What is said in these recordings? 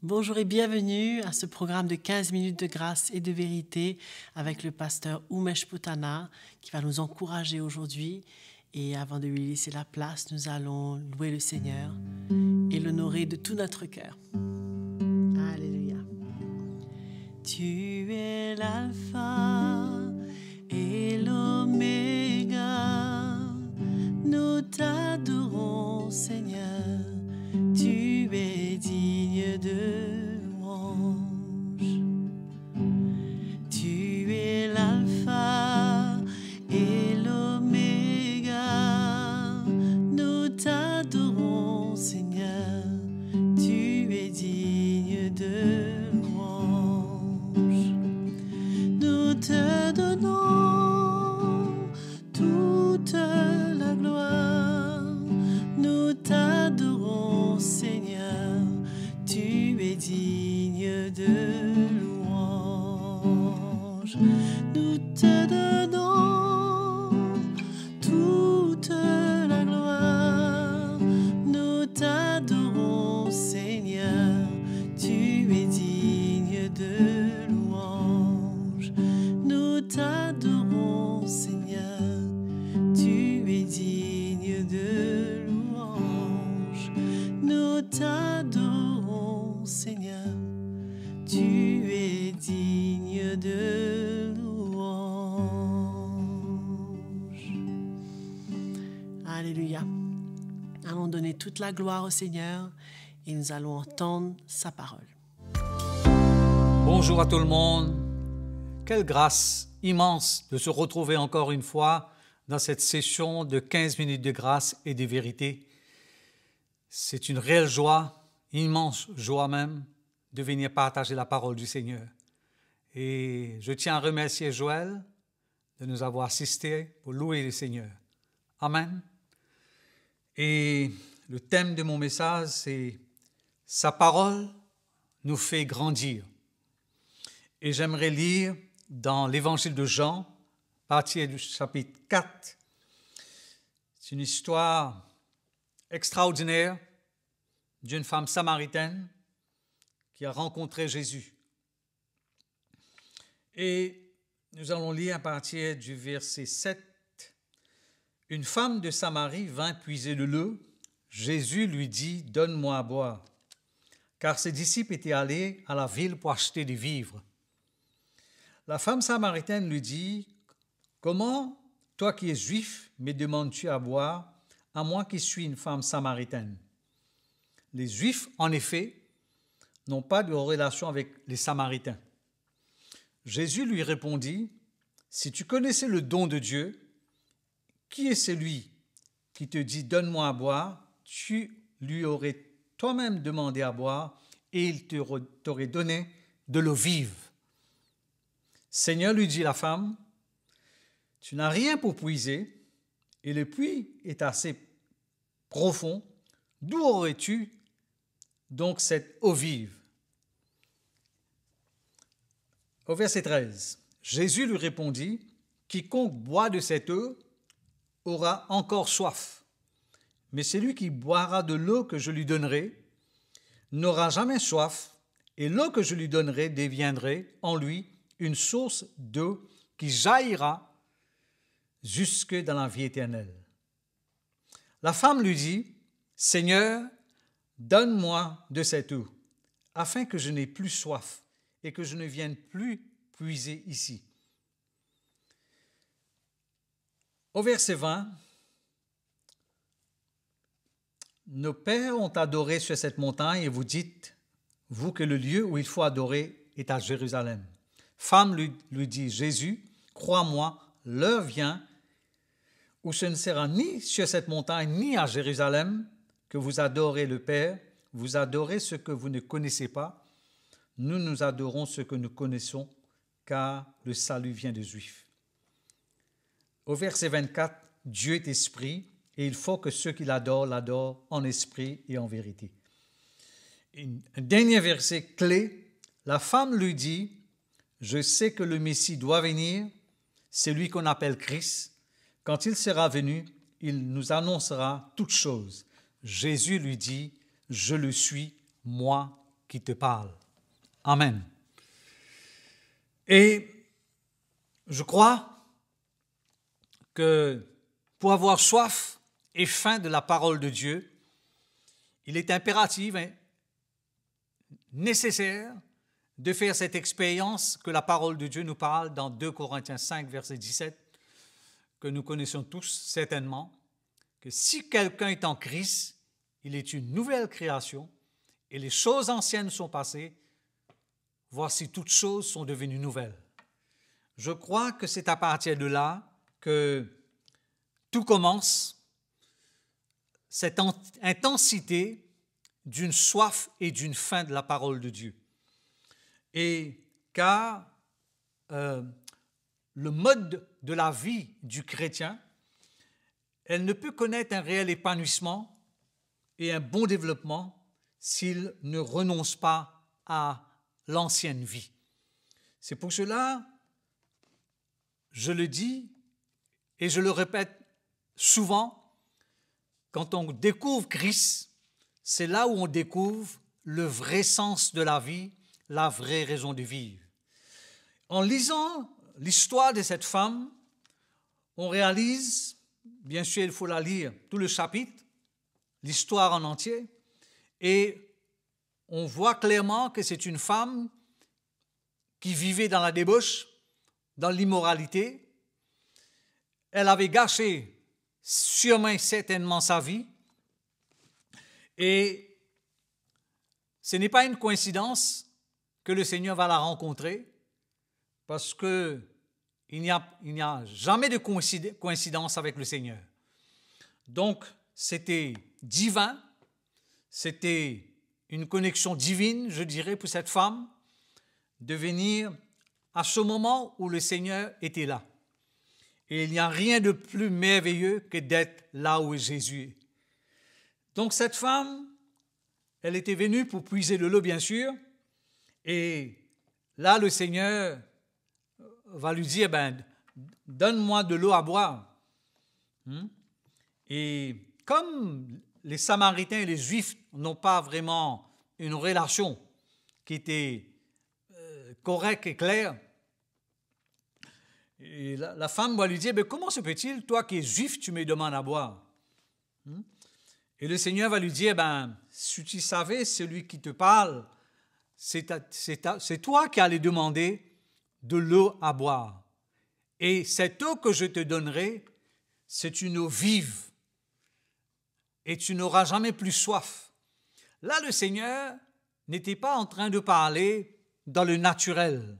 Bonjour et bienvenue à ce programme de 15 minutes de grâce et de vérité avec le pasteur Umesh Putana qui va nous encourager aujourd'hui. Et avant de lui laisser la place, nous allons louer le Seigneur et l'honorer de tout notre cœur. Alléluia. Tu es l'alpha et l'oméga, nous t'adorons Seigneur. Tu es digne de louange. Tu es l'alpha et l'oméga. Nous t'adorons, Seigneur. Tu es digne de louange. Nous te donnons toute la gloire. Nous t'adorons, Seigneur, tu es digne de louange. Nous te donnons toute la gloire. Nous t'adorons, Seigneur, tu es digne de louange. Nous t'adorons, Seigneur, tu es digne de louange. Nous t'adorons, Seigneur, tu es digne de louange. Alléluia. Allons donner toute la gloire au Seigneur et nous allons entendre sa parole. Bonjour à tout le monde. Quelle grâce immense de se retrouver encore une fois dans cette session de 15 minutes de grâce et de vérité. C'est une réelle joie, immense joie même, de venir partager la parole du Seigneur. Et je tiens à remercier Joël de nous avoir assistés pour louer le Seigneur. Amen. Et le thème de mon message, c'est « Sa parole nous fait grandir ». Et j'aimerais lire dans l'Évangile de Jean, à partir du chapitre 4. C'est une histoire extraordinaire d'une femme samaritaine qui a rencontré Jésus. Et nous allons lire à partir du verset 7. Une femme de Samarie vint puiser de l'eau. Jésus lui dit « Donne-moi à boire », car ses disciples étaient allés à la ville pour acheter des vivres. La femme samaritaine lui dit « Comment, toi qui es juif, me demandes-tu à boire, à moi qui suis une femme samaritaine ?» Les Juifs, en effet, n'ont pas de relation avec les Samaritains. Jésus lui répondit, « Si tu connaissais le don de Dieu, qui est celui qui te dit « Donne-moi à boire », tu lui aurais toi-même demandé à boire et il t'aurait donné de l'eau vive. Seigneur, lui dit la femme, « Tu n'as rien pour puiser et le puits est assez profond. D'où aurais-tu donc cette eau vive ?» Au verset 13, Jésus lui répondit, « Quiconque boit de cette eau aura encore soif, mais celui qui boira de l'eau que je lui donnerai n'aura jamais soif, et l'eau que je lui donnerai deviendra en lui une source d'eau qui jaillira jusque dans la vie éternelle. » La femme lui dit, « Seigneur, donne-moi de cette eau, afin que je n'ai plus soif et que je ne vienne plus puiser ici. » Au verset 20, « Nos pères ont adoré sur cette montagne et vous dites, vous, que le lieu où il faut adorer est à Jérusalem. » Femme lui dit, « Jésus, crois-moi, l'heure vient où ce ne sera ni sur cette montagne ni à Jérusalem que vous adorez le Père, vous adorez ce que vous ne connaissez pas. Nous adorons ce que nous connaissons, car le salut vient des Juifs. » Au verset 24, « Dieu est esprit, et il faut que ceux qui l'adorent en esprit et en vérité. » Un dernier verset clé, la femme lui dit, « Je sais que le Messie doit venir, celui qu'on appelle Christ. Quand il sera venu, il nous annoncera toutes choses. » Jésus lui dit, « Je le suis, moi qui te parle. Amen. Et je crois que pour avoir soif et faim de la parole de Dieu, il est impératif, nécessaire de faire cette expérience que la parole de Dieu nous parle dans 2 Corinthiens 5, verset 17, que nous connaissons tous certainement, que si quelqu'un est en Christ, il est une nouvelle création et les choses anciennes sont passées, voici toutes choses sont devenues nouvelles. Je crois que c'est à partir de là que tout commence, cette intensité d'une soif et d'une faim de la parole de Dieu. Et car le mode de la vie du chrétien, elle ne peut connaître un réel épanouissement et un bon développement s'il ne renonce pas à l'ancienne vie. C'est pour cela, je le dis et je le répète souvent, quand on découvre Christ, c'est là où on découvre le vrai sens de la vie, la vraie raison de vivre. En lisant l'histoire de cette femme, on réalise, bien sûr il faut la lire, tout le chapitre, l'histoire en entier, et on voit clairement que c'est une femme qui vivait dans la débauche, dans l'immoralité. Elle avait gâché sûrement et certainement sa vie, et ce n'est pas une coïncidence que le Seigneur va la rencontrer, parce qu'il n'y a jamais de coïncidence avec le Seigneur. Donc, c'était divin, c'était une connexion divine, je dirais, pour cette femme, de venir à ce moment où le Seigneur était là. Et il n'y a rien de plus merveilleux que d'être là où Jésus est. Donc cette femme, elle était venue pour puiser de l'eau, bien sûr, et là le Seigneur va lui dire, donne-moi de l'eau à boire. Et comme les Samaritains et les Juifs n'ont pas vraiment une relation qui était correcte et claire, et la femme va lui dire, comment se peut-il, toi qui es juif, tu me demandes à boire? Et le Seigneur va lui dire, si tu savais, celui qui te parle, c'est toi qui allais demander de l'eau à boire. Et cette eau que je te donnerai, c'est une eau vive. Et tu n'auras jamais plus soif. Là, le Seigneur n'était pas en train de parler dans le naturel,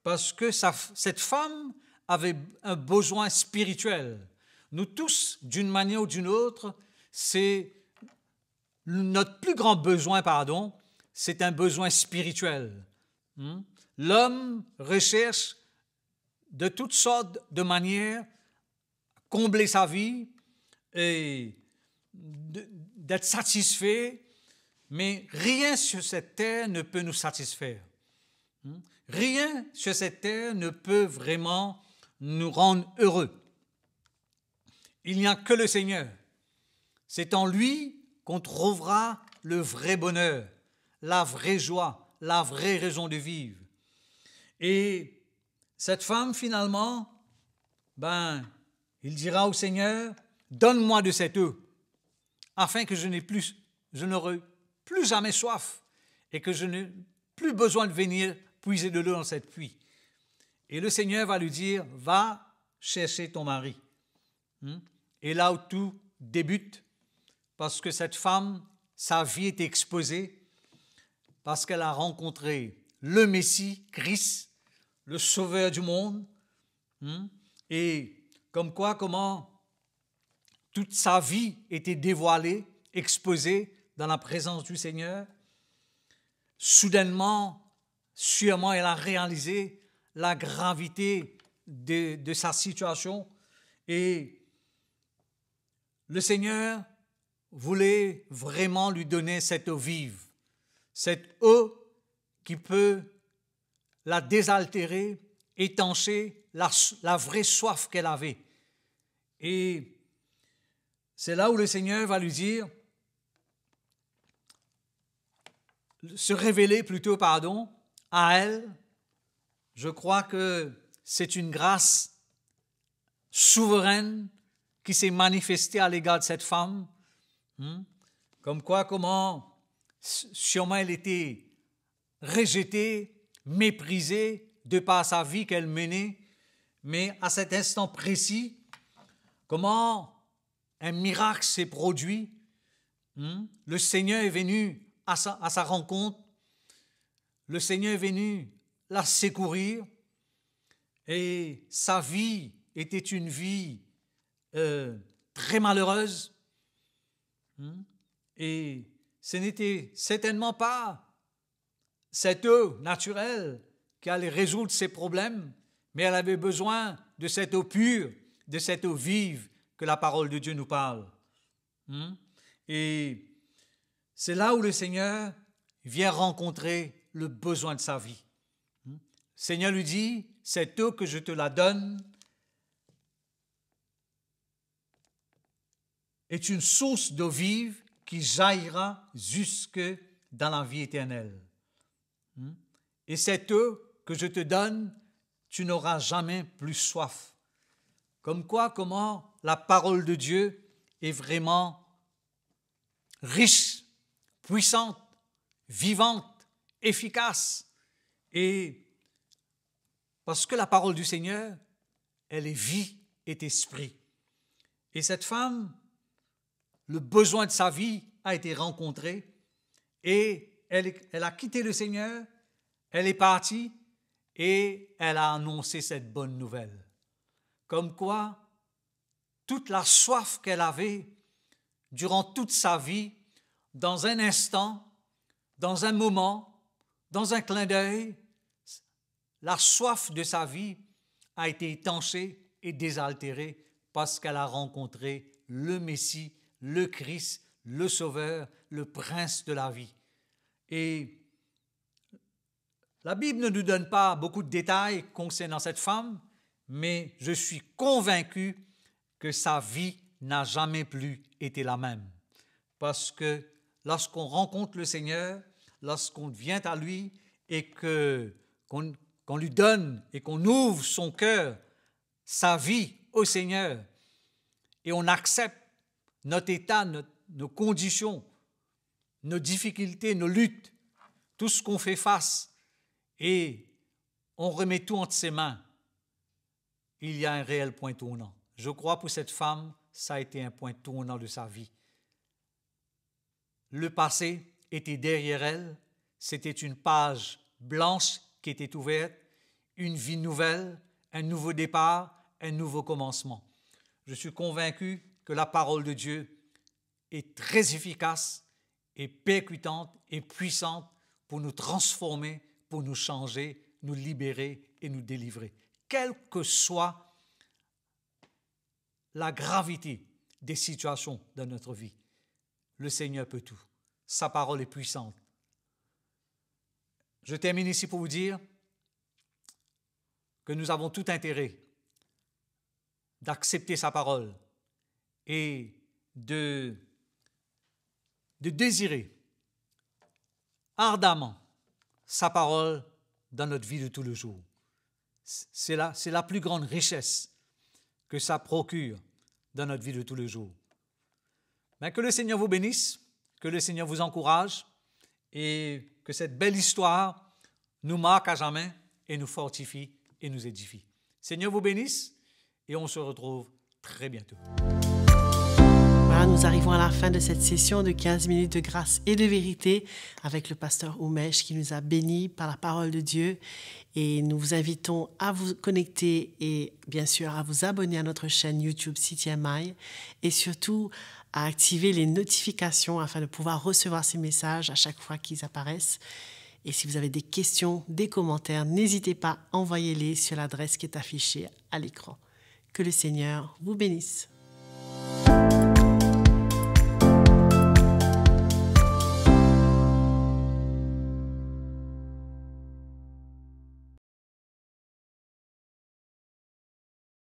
parce que cette femme avait un besoin spirituel. Nous tous, d'une manière ou d'une autre, c'est notre plus grand besoin, c'est un besoin spirituel. L'homme recherche de toutes sortes de manières combler sa vie et d'être satisfait, mais rien sur cette terre ne peut nous satisfaire. Rien sur cette terre ne peut vraiment nous rendre heureux. Il n'y a que le Seigneur. C'est en lui qu'on trouvera le vrai bonheur, la vraie joie, la vraie raison de vivre. Et cette femme, finalement, il dira au Seigneur, donne-moi de cette eau, afin que je n'aurai plus jamais soif et que je n'ai plus besoin de venir puiser de l'eau dans cette puits. Et le Seigneur va lui dire, va chercher ton mari. Et là où tout débute, parce que cette femme, sa vie est exposée, parce qu'elle a rencontré le Messie, Christ, le Sauveur du monde, et comment toute sa vie était dévoilée, exposée dans la présence du Seigneur. Soudainement, sûrement, elle a réalisé la gravité de sa situation, et le Seigneur voulait vraiment lui donner cette eau vive, cette eau qui peut la désaltérer, étancher la vraie soif qu'elle avait. Et c'est là où le Seigneur va lui dire, se révéler plutôt, à elle. Je crois que c'est une grâce souveraine qui s'est manifestée à l'égard de cette femme. Comme quoi, comment, sûrement elle était rejetée, méprisée de par sa vie qu'elle menait, mais à cet instant précis, comment un miracle s'est produit. Le Seigneur est venu à sa rencontre, le Seigneur est venu la secourir, et sa vie était une vie très malheureuse, et ce n'était certainement pas cette eau naturelle qui allait résoudre ses problèmes, mais elle avait besoin de cette eau pure, de cette eau vive que la parole de Dieu nous parle. Et c'est là où le Seigneur vient rencontrer le besoin de sa vie. Le Seigneur lui dit, cette eau que je te la donne est une source d'eau vive qui jaillira jusque dans la vie éternelle. Et cette eau que je te donne, tu n'auras jamais plus soif. Comme quoi, comment la parole de Dieu est vraiment riche, puissante, vivante, efficace. Et parce que la parole du Seigneur, elle est vie et esprit. Et cette femme, le besoin de sa vie a été rencontré et elle a quitté le Seigneur, elle est partie et elle a annoncé cette bonne nouvelle. Comme quoi, toute la soif qu'elle avait durant toute sa vie, dans un instant, dans un moment, dans un clin d'œil, la soif de sa vie a été étanchée et désaltérée parce qu'elle a rencontré le Messie, le Christ, le Sauveur, le Prince de la vie. Et la Bible ne nous donne pas beaucoup de détails concernant cette femme, mais je suis convaincu que sa vie n'a jamais plus été la même. Parce que lorsqu'on rencontre le Seigneur, lorsqu'on vient à lui et qu'on lui donne et qu'on ouvre son cœur, sa vie au Seigneur, et on accepte notre état, nos conditions, nos difficultés, nos luttes, tout ce qu'on fait face, et on remet tout entre ses mains, il y a un réel point tournant. Je crois pour cette femme, ça a été un point tournant de sa vie. Le passé était derrière elle, c'était une page blanche qui était ouverte, une vie nouvelle, un nouveau départ, un nouveau commencement. Je suis convaincu que la parole de Dieu est très efficace et percutante et puissante pour nous transformer, pour nous changer, nous libérer et nous délivrer. Quelle que soit la gravité des situations dans notre vie, le Seigneur peut tout. Sa parole est puissante. Je termine ici pour vous dire que nous avons tout intérêt d'accepter sa parole et de désirer ardemment sa parole dans notre vie de tous les jours. C'est la plus grande richesse que ça procure dans notre vie de tous les jours. Mais que le Seigneur vous bénisse, que le Seigneur vous encourage et que cette belle histoire nous marque à jamais et nous fortifie et nous édifie. Seigneur vous bénisse et on se retrouve très bientôt. Voilà, nous arrivons à la fin de cette session de 15 minutes de grâce et de vérité avec le pasteur Oumesh qui nous a bénis par la parole de Dieu. Et nous vous invitons à vous connecter et bien sûr à vous abonner à notre chaîne YouTube CTMI et surtout à activer les notifications afin de pouvoir recevoir ces messages à chaque fois qu'ils apparaissent. Et si vous avez des questions, des commentaires, n'hésitez pas, envoyez-les sur l'adresse qui est affichée à l'écran. Que le Seigneur vous bénisse.